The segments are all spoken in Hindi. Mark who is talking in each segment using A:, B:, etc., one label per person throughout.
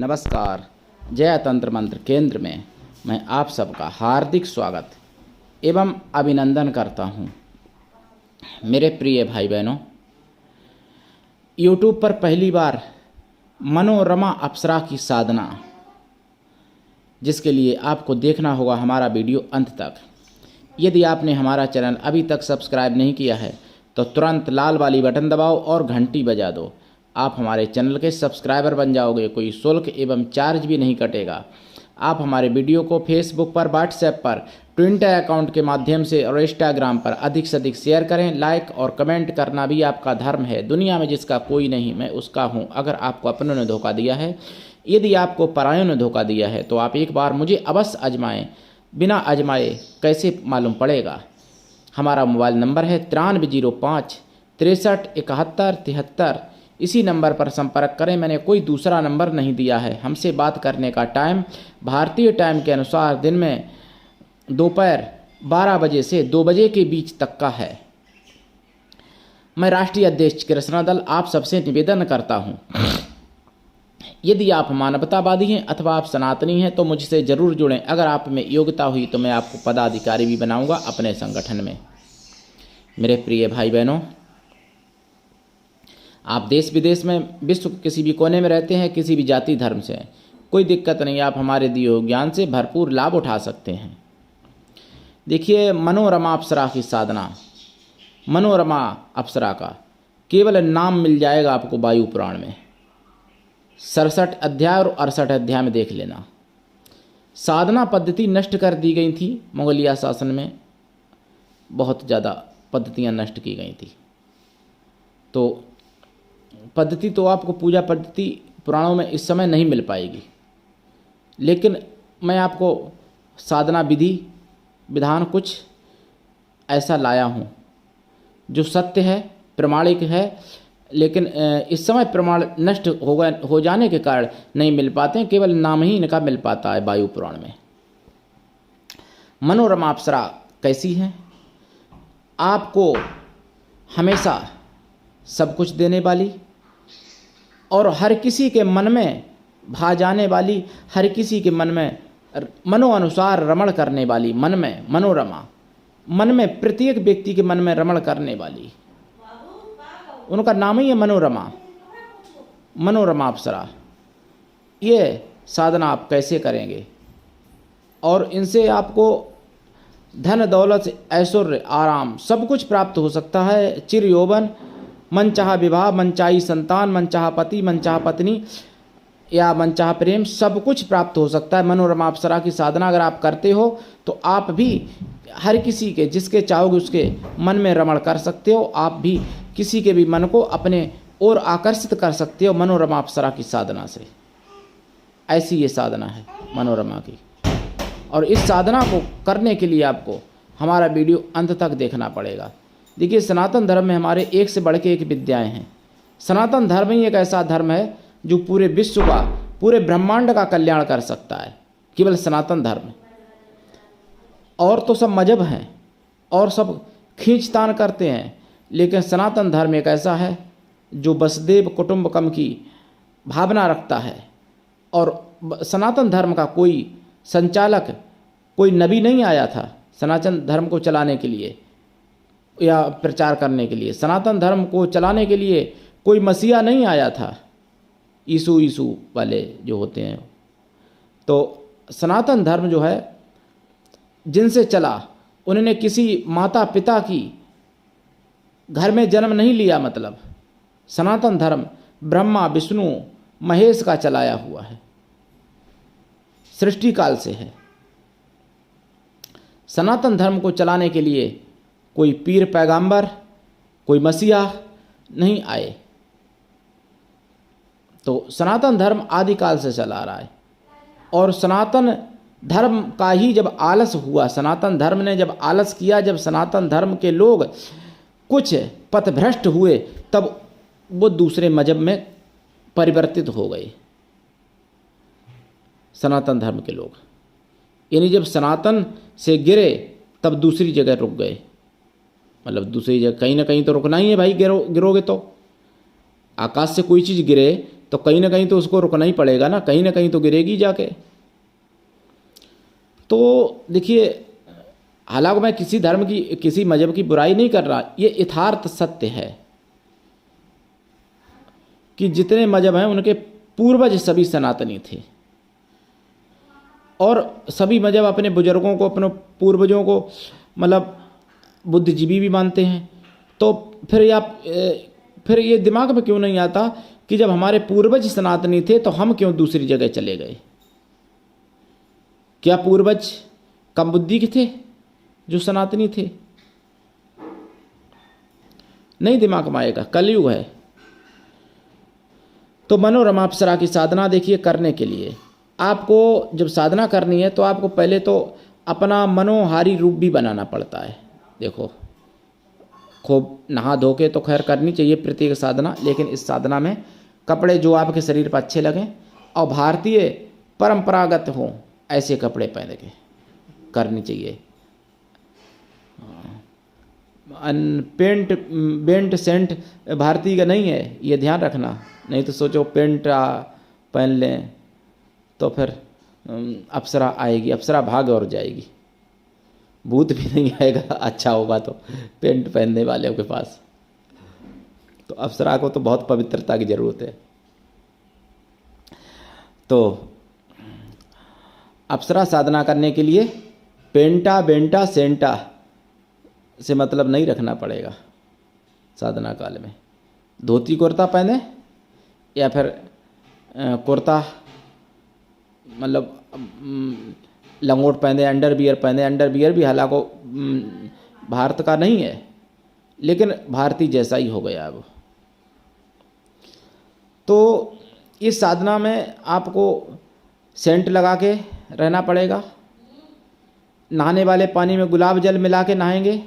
A: नमस्कार। जय तंत्र मंत्र केंद्र में मैं आप सबका हार्दिक स्वागत एवं अभिनंदन करता हूं। मेरे प्रिय भाई बहनों, YouTube पर पहली बार मनोरमा अप्सरा की साधना, जिसके लिए आपको देखना होगा हमारा वीडियो अंत तक। यदि आपने हमारा चैनल अभी तक सब्सक्राइब नहीं किया है तो तुरंत लाल वाली बटन दबाओ और घंटी बजा दो। आप हमारे चैनल के सब्सक्राइबर बन जाओगे, कोई शुल्क एवं चार्ज भी नहीं कटेगा। आप हमारे वीडियो को फेसबुक पर, व्हाट्सएप पर, ट्विटर अकाउंट के माध्यम से और इंस्टाग्राम पर अधिक से अधिक शेयर करें। लाइक और कमेंट करना भी आपका धर्म है। दुनिया में जिसका कोई नहीं, मैं उसका हूँ। अगर आपको अपनों ने धोखा दिया है, यदि आपको परायों ने धोखा दिया है, तो आप एक बार मुझे अवश्य आजमाएं। बिना आजमाए कैसे मालूम पड़ेगा? हमारा मोबाइल नंबर है 9305 63 71 73। इसी नंबर पर संपर्क करें। मैंने कोई दूसरा नंबर नहीं दिया है। हमसे बात करने का टाइम भारतीय टाइम के अनुसार दिन में दोपहर 12 बजे से 2 बजे के बीच तक का है। मैं राष्ट्रीय अध्यक्ष कृष्णा दल आप सबसे निवेदन करता हूं, यदि आप मानवतावादी हैं अथवा आप सनातनी हैं तो मुझसे जरूर जुड़ें। अगर आप में योग्यता हुई तो मैं आपको पदाधिकारी भी बनाऊंगा अपने संगठन में। मेरे प्रिय भाई बहनों, आप देश विदेश में, विश्व के किसी भी कोने में रहते हैं, किसी भी जाति धर्म से, कोई दिक्कत नहीं। आप हमारे दिए हुए ज्ञान से भरपूर लाभ उठा सकते हैं। देखिए, मनोरमा अप्सरा की साधना, मनोरमा अप्सरा का केवल नाम मिल जाएगा आपको वायु पुराण में। 67 अध्याय और 68 अध्याय में देख लेना। साधना पद्धति नष्ट कर दी गई थी मुगलिया शासन में, बहुत ज़्यादा पद्धतियाँ नष्ट की गई थी। तो पद्धति तो आपको पूजा पद्धति पुराणों में इस समय नहीं मिल पाएगी, लेकिन मैं आपको साधना विधि विधान कुछ ऐसा लाया हूँ जो सत्य है, प्रमाणिक है। लेकिन इस समय प्रमाण नष्ट हो जाने के कारण नहीं मिल पाते हैं, केवल नाम ही इनका मिल पाता है वायु पुराण में। मनोरमा अप्सरा कैसी है? आपको हमेशा सब कुछ देने वाली और हर किसी के मन में भा जाने वाली, हर किसी के मन में मनो अनुसार रमण करने वाली, मन में मनोरमा, मन में प्रत्येक व्यक्ति के मन में रमण करने वाली, उनका नाम ही है मनोरमा, मनोरमा अप्सरा। ये साधना आप कैसे करेंगे? और इनसे आपको धन दौलत ऐश्वर्य आराम सब कुछ प्राप्त हो सकता है। चिर यौवन, मन चाहा विवाह, मन चाही संतान, मन चाहा पति, मन चाहा पत्नी या मन चाहा प्रेम, सब कुछ प्राप्त हो सकता है। मनोरमा अप्सरा की साधना अगर आप करते हो तो आप भी हर किसी के, जिसके चाहोगे उसके मन में रमण कर सकते हो। आप भी किसी के भी मन को अपने ओर आकर्षित कर सकते हो मनोरमा अप्सरा की साधना से। ऐसी ये साधना है मनोरमा की। और इस साधना को करने के लिए आपको हमारा वीडियो अंत तक देखना पड़ेगा। देखिए, सनातन धर्म में हमारे एक से बढ़ के एक विद्याएं हैं। सनातन धर्म ही एक ऐसा धर्म है जो पूरे विश्व का, पूरे ब्रह्मांड का कल्याण कर सकता है। केवल सनातन धर्म। और तो सब मजहब हैं और सब खींचतान करते हैं, लेकिन सनातन धर्म एक ऐसा है जो वसुदेव कुटुंबकम की भावना रखता है। और सनातन धर्म का कोई संचालक, कोई नबी नहीं आया था सनातन धर्म को चलाने के लिए या प्रचार करने के लिए। सनातन धर्म को चलाने के लिए कोई मसीहा नहीं आया था, ईसु वाले जो होते हैं। तो सनातन धर्म जो है, जिनसे चला, उन्होंने किसी माता पिता की घर में जन्म नहीं लिया। मतलब सनातन धर्म ब्रह्मा विष्णु महेश का चलाया हुआ है, सृष्टि काल से है। सनातन धर्म को चलाने के लिए कोई पीर पैगंबर, कोई मसीहा नहीं आए। तो सनातन धर्म आदिकाल से चला रहा है। और सनातन धर्म का ही जब आलस हुआ, सनातन धर्म ने जब आलस किया, जब सनातन धर्म के लोग कुछ पथभ्रष्ट हुए, तब वो दूसरे मजहब में परिवर्तित हो गए सनातन धर्म के लोग। यानी जब सनातन से गिरे तब दूसरी जगह रुक गए। मतलब दूसरी जगह कहीं ना कहीं तो रुकना ही है भाई, गिरोगे तो। आकाश से कोई चीज़ गिरे तो कहीं ना कहीं तो उसको रुकना ही पड़ेगा ना, कहीं ना कहीं तो गिरेगी जाके। तो देखिए, हालांकि मैं किसी धर्म की, किसी मजहब की बुराई नहीं कर रहा, ये यथार्थ सत्य है कि जितने मजहब हैं उनके पूर्वज सभी सनातनी थे, और सभी मजहब अपने बुजुर्गों को, अपने पूर्वजों को मतलब बुद्धिजीवी भी मानते हैं। तो फिर ये दिमाग में क्यों नहीं आता कि जब हमारे पूर्वज सनातनी थे तो हम क्यों दूसरी जगह चले गए? क्या पूर्वज कम बुद्धि के थे जो सनातनी थे? नहीं दिमाग में आएगा, कलयुग है। तो मनोरमा अप्सरा की साधना देखिए, करने के लिए आपको जब साधना करनी है तो आपको पहले तो अपना मनोहारी रूप भी बनाना पड़ता है। देखो, खूब नहा धो के तो खैर करनी चाहिए प्रत्येक साधना, लेकिन इस साधना में कपड़े जो आपके शरीर पर अच्छे लगें और भारतीय परंपरागत हों ऐसे कपड़े पहन के करनी चाहिए। बेंट सेंट भारतीय का नहीं है, ये ध्यान रखना। नहीं तो सोचो पेंट पहन लें तो फिर अप्सरा आएगी, अप्सरा भाग और जाएगी, भूत भी नहीं आएगा। अच्छा होगा तो पेंट पहनने वाले के पास। तो अप्सरा को तो बहुत पवित्रता की जरूरत है। तो अप्सरा साधना करने के लिए पेंटा बेंटा सेंटा से मतलब नहीं रखना पड़ेगा। साधना काल में धोती कुर्ता पहने या फिर कुर्ता मतलब लंगोट पहने, अंडरवियर पहने। अंडरवियर भी हालांकि भारत का नहीं है, लेकिन भारतीय जैसा ही हो गया अब। तो इस साधना में आपको सेंट लगा के रहना पड़ेगा। नहाने वाले पानी में गुलाब जल मिला के नहाएंगे।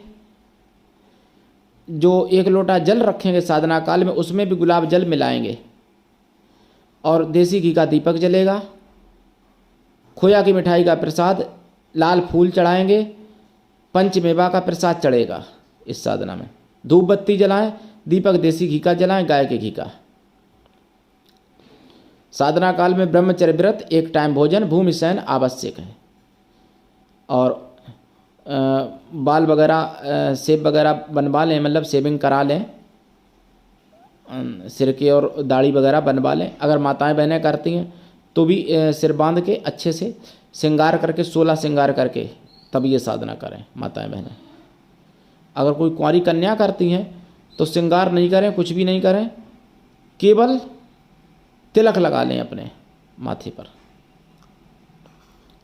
A: जो 1 लोटा जल रखेंगे साधना काल में, उसमें भी गुलाब जल मिलाएंगे। और देसी घी का दीपक जलेगा। खोया की मिठाई का प्रसाद, लाल फूल चढ़ाएंगे। पंचमेवा का प्रसाद चढ़ेगा इस साधना में। धूप बत्ती जलाएं, दीपक देसी घी का जलाएं, गाय के घी का। साधना काल में ब्रह्मचर्य व्रत, 1 टाइम भोजन, भूमि शयन आवश्यक है। और बाल वगैरह सेब वगैरह बनवा लें, मतलब शेविंग करा लें, सिर के और दाढ़ी वगैरह बनवा लें। अगर माताएं बहनें करती हैं तो भी सिर बांध के अच्छे से श्रृंगार करके, 16 श्रृंगार करके तब ये साधना करें माताएं बहनें। अगर कोई कुंवारी कन्या करती हैं तो श्रृंगार नहीं करें, कुछ भी नहीं करें, केवल तिलक लगा लें अपने माथे पर,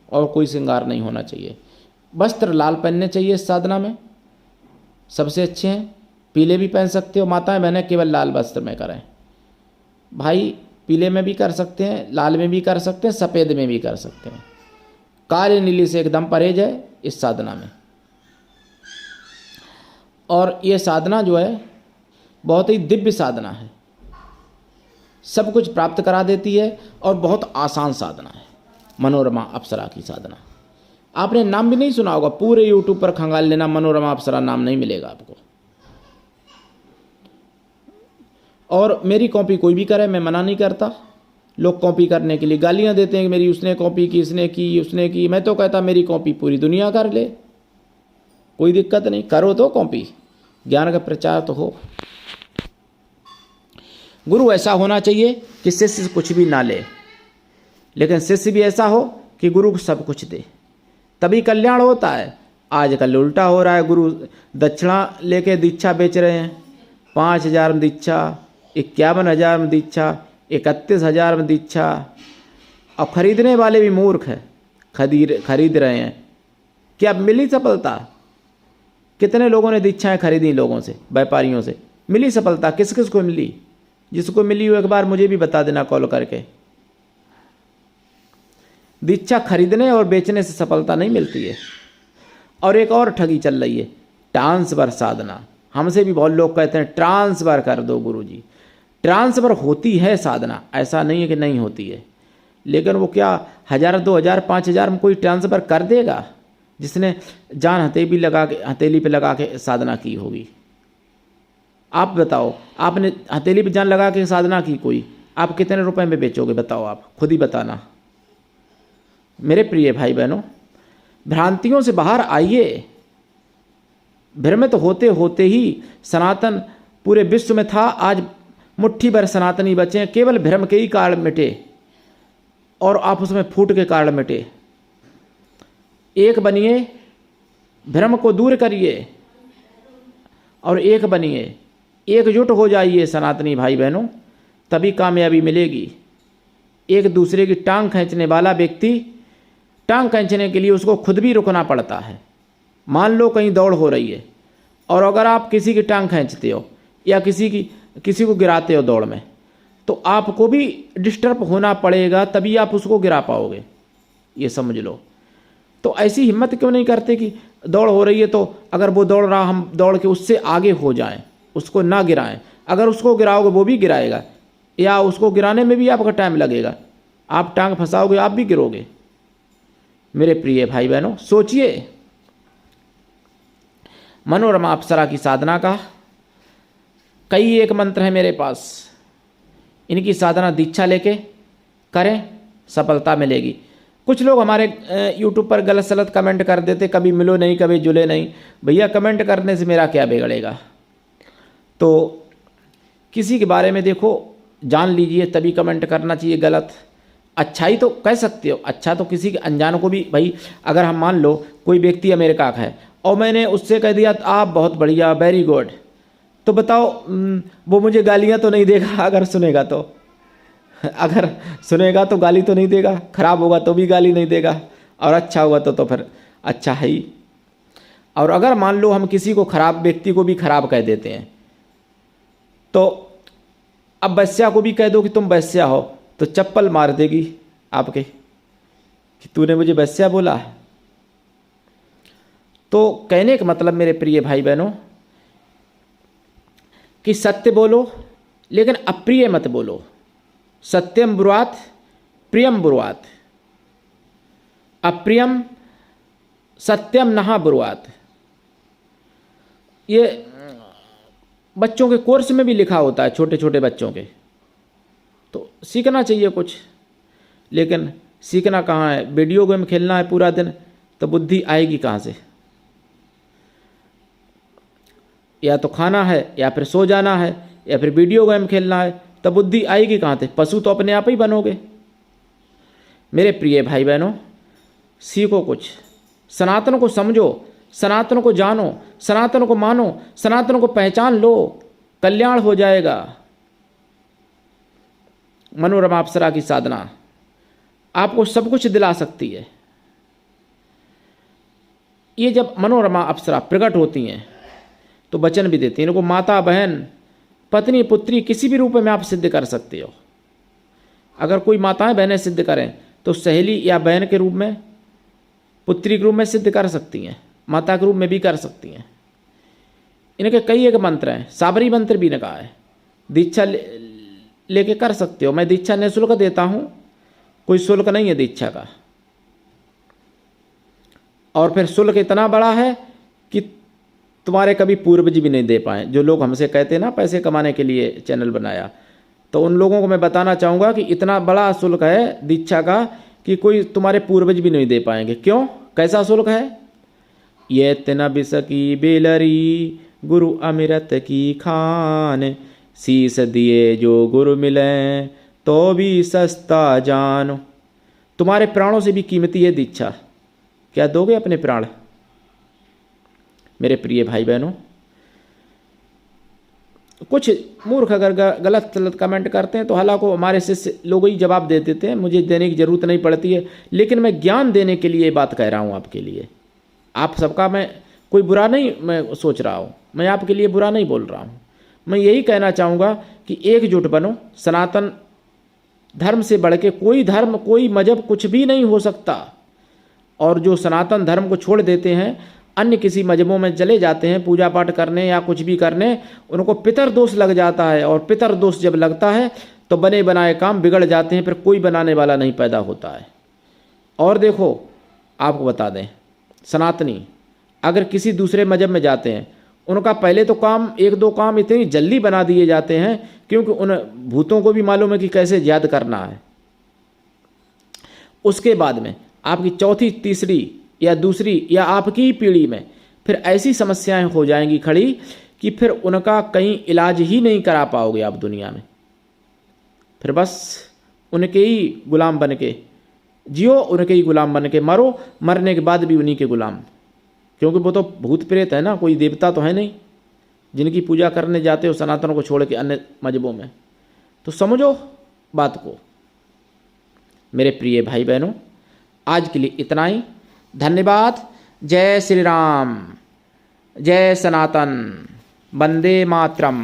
A: और कोई श्रृंगार नहीं होना चाहिए। वस्त्र लाल पहनने चाहिए इस साधना में, सबसे अच्छे हैं। पीले भी पहन सकते हो माताएं बहनें, केवल लाल वस्त्र में करें। भाई पीले में भी कर सकते हैं, लाल में भी कर सकते हैं, सफ़ेद में भी कर सकते हैं। काले नीली से एकदम परहेज है इस साधना में। और ये साधना जो है बहुत ही दिव्य साधना है, सब कुछ प्राप्त करा देती है और बहुत आसान साधना है मनोरमा अप्सरा की साधना। आपने नाम भी नहीं सुना होगा, पूरे यूट्यूब पर खंगाल लेना, मनोरमा अप्सरा नाम नहीं मिलेगा आपको। और मेरी कॉपी कोई भी करे, मैं मना नहीं करता। लोग कॉपी करने के लिए गालियां देते हैं कि मेरी उसने कॉपी की, इसने की, उसने की। मैं तो कहता मेरी कॉपी पूरी दुनिया कर ले, कोई दिक्कत नहीं, करो तो कॉपी, ज्ञान का प्रचार तो हो। गुरु ऐसा होना चाहिए कि शिष्य कुछ भी ना ले, लेकिन शिष्य भी ऐसा हो कि गुरु को सब कुछ दे, तभी कल्याण होता है। आजकल उल्टा हो रहा है, गुरु दक्षिणा लेके दीक्षा बेच रहे हैं। 5,000 में दीक्षा, 51,000 में दीक्षा, 31,000 में दीक्षा। और खरीदने वाले भी मूर्ख है, खरीद रहे हैं। क्या मिली सफलता? कितने लोगों ने दीक्षाएं खरीदी लोगों से, व्यापारियों से? मिली सफलता किस किस को मिली? जिसको मिली हो एक बार मुझे भी बता देना कॉल करके। दीक्षा खरीदने और बेचने से सफलता नहीं मिलती है। और एक और ठगी चल रही है, ट्रांसफर साधना। हमसे भी बहुत लोग कहते हैं ट्रांसफर कर दो गुरुजी। ट्रांसफर होती है साधना, ऐसा नहीं है कि नहीं होती है, लेकिन वो क्या 1,000, 2,000, 5,000 में कोई ट्रांसफर कर देगा जिसने जान हथेली पे लगा के साधना की होगी? आप बताओ, आपने हथेली पे जान लगा के साधना की कोई, आप कितने रुपए में बेचोगे बताओ, आप खुद ही बताना। मेरे प्रिय भाई बहनों, भ्रांतियों से बाहर आइए। भ्रमित होते होते ही सनातन पूरे विश्व में था, आज मुट्ठी भर सनातनी बचे हैं, केवल भ्रम के ही कारण मिटे और आप उसमें फूट के कारण मिटे। एक बनिए, भ्रम को दूर करिए और एक बनिए, एकजुट हो जाइए सनातनी भाई बहनों, तभी कामयाबी मिलेगी। एक दूसरे की टांग खींचने वाला व्यक्ति, टांग खींचने के लिए उसको खुद भी रुकना पड़ता है। मान लो कहीं दौड़ हो रही है और अगर आप किसी की टांग खींचते हो या किसी को गिराते हो दौड़ में, तो आपको भी डिस्टर्ब होना पड़ेगा, तभी आप उसको गिरा पाओगे, ये समझ लो। तो ऐसी हिम्मत क्यों नहीं करते कि दौड़ हो रही है तो अगर वो दौड़ रहा, हम दौड़ के उससे आगे हो जाएं, उसको ना गिराएं। अगर उसको गिराओगे वो भी गिराएगा, या उसको गिराने में भी आपका टाइम लगेगा, आप टांग फंसाओगे, आप भी गिरोगे। मेरे प्रिय भाई बहनों, सोचिए। मनोरमा अप्सरा की साधना का कई एक मंत्र है मेरे पास, इनकी साधना दीक्षा लेके करें, सफलता मिलेगी। कुछ लोग हमारे यूट्यूब पर गलत सलत कमेंट कर देते, कभी मिलो नहीं, कभी जुले नहीं। भैया कमेंट करने से मेरा क्या बिगड़ेगा? तो किसी के बारे में देखो, जान लीजिए तभी कमेंट करना चाहिए। गलत अच्छाई तो कह सकते हो, अच्छा तो किसी के अनजान को भी। भाई अगर हम मान लो कोई व्यक्ति अमेरिका का है और मैंने उससे कह दिया आप बहुत बढ़िया, वेरी गुड, तो बताओ वो मुझे गालियाँ तो नहीं देगा? अगर सुनेगा तो गाली तो नहीं देगा। खराब होगा तो भी गाली नहीं देगा, और अच्छा होगा तो फिर अच्छा है ही। और अगर मान लो हम किसी को, खराब व्यक्ति को भी खराब कह देते हैं, तो अब वैश्या को भी कह दो कि तुम वैश्या हो, तो चप्पल मार देगी आपके कि तूने मुझे वैश्या बोला है। तो कहने का मतलब मेरे प्रिय भाई बहनों कि सत्य बोलो लेकिन अप्रिय मत बोलो। सत्यम ब्रुवात प्रियम ब्रुवात, अप्रियम सत्यम नहा ब्रुवात। ये बच्चों के कोर्स में भी लिखा होता है, छोटे छोटे बच्चों के। तो सीखना चाहिए कुछ, लेकिन सीखना कहाँ है? वीडियो गेम खेलना है पूरा दिन, तो बुद्धि आएगी कहाँ से? या तो खाना है, या फिर सो जाना है, या फिर वीडियो गेम खेलना है, तब बुद्धि आएगी कहाँ से? पशु तो अपने आप ही बनोगे। मेरे प्रिय भाई बहनों, सीखो कुछ, सनातन को समझो, सनातन को जानो, सनातन को मानो, सनातन को पहचान लो, कल्याण हो जाएगा। मनोरमा अप्सरा की साधना आपको सब कुछ दिला सकती है। ये जब मनोरमा अप्सरा प्रकट होती हैं तो वचन भी देती हैं। इनको माता, बहन, पत्नी, पुत्री किसी भी रूप में आप सिद्ध कर सकते हो। अगर कोई माताएं बहनें सिद्ध करें तो सहेली या बहन के रूप में, पुत्री के रूप में सिद्ध कर सकती हैं, माता के रूप में भी कर सकती हैं। इनके कई एक मंत्र हैं, साबरी मंत्र भी इनका है। दीक्षा लेके कर सकते हो। मैं दीक्षा निःशुल्क देता हूँ, कोई शुल्क नहीं है दीक्षा का। और फिर शुल्क इतना बड़ा है कि तुम्हारे कभी पूर्वज भी नहीं दे पाए। जो लोग हमसे कहते हैं ना पैसे कमाने के लिए चैनल बनाया, तो उन लोगों को मैं बताना चाहूँगा कि इतना बड़ा शुल्क है दीक्षा का कि कोई तुम्हारे पूर्वज भी नहीं दे पाएंगे। क्यों? कैसा शुल्क है? ये तना बिसकी बेलरी गुरु अमिरत की खान, शीस दिए जो गुरु मिले तो भी सस्ता जानो। तुम्हारे प्राणों से भी कीमती है दीक्षा। क्या दोगे अपने प्राण? मेरे प्रिय भाई बहनों, कुछ मूर्ख अगर गलत गलत कमेंट करते हैं तो हालांकि हमारे शिष्य लोग ही जवाब दे देते हैं, मुझे देने की जरूरत नहीं पड़ती है। लेकिन मैं ज्ञान देने के लिए ये बात कह रहा हूँ आपके लिए। आप सबका मैं कोई बुरा नहीं मैं सोच रहा हूँ, मैं आपके लिए बुरा नहीं बोल रहा हूँ। मैं यही कहना चाहूँगा कि एकजुट बनो। सनातन धर्म से बढ़ के कोई धर्म, कोई मजहब कुछ भी नहीं हो सकता। और जो सनातन धर्म को छोड़ देते हैं, अन्य किसी मजहबों में चले जाते हैं पूजा पाठ करने या कुछ भी करने, उनको पितर दोष लग जाता है। और पितर दोष जब लगता है तो बने बनाए काम बिगड़ जाते हैं, फिर कोई बनाने वाला नहीं पैदा होता है। और देखो, आपको बता दें, सनातनी अगर किसी दूसरे मजहब में जाते हैं, उनका पहले तो काम एक दो काम इतनी जल्दी बना दिए जाते हैं क्योंकि उन भूतों को भी मालूम है कि कैसे याद करना है। उसके बाद में आपकी चौथी तीसरी या दूसरी या आपकी ही पीढ़ी में फिर ऐसी समस्याएं हो जाएंगी खड़ी कि फिर उनका कहीं इलाज ही नहीं करा पाओगे आप दुनिया में। फिर बस उनके ही गुलाम बन के जियो, उनके ही गुलाम बन के मरो, मरने के बाद भी उन्हीं के गुलाम, क्योंकि वो तो भूत प्रेत है ना, कोई देवता तो है नहीं जिनकी पूजा करने जाते हो सनातनों को छोड़ के अन्य मजहबों में। तो समझो बात को। मेरे प्रिय भाई बहनों, आज के लिए इतना ही। धन्यवाद। जय श्री राम, जय सनातन, वंदे मातरम।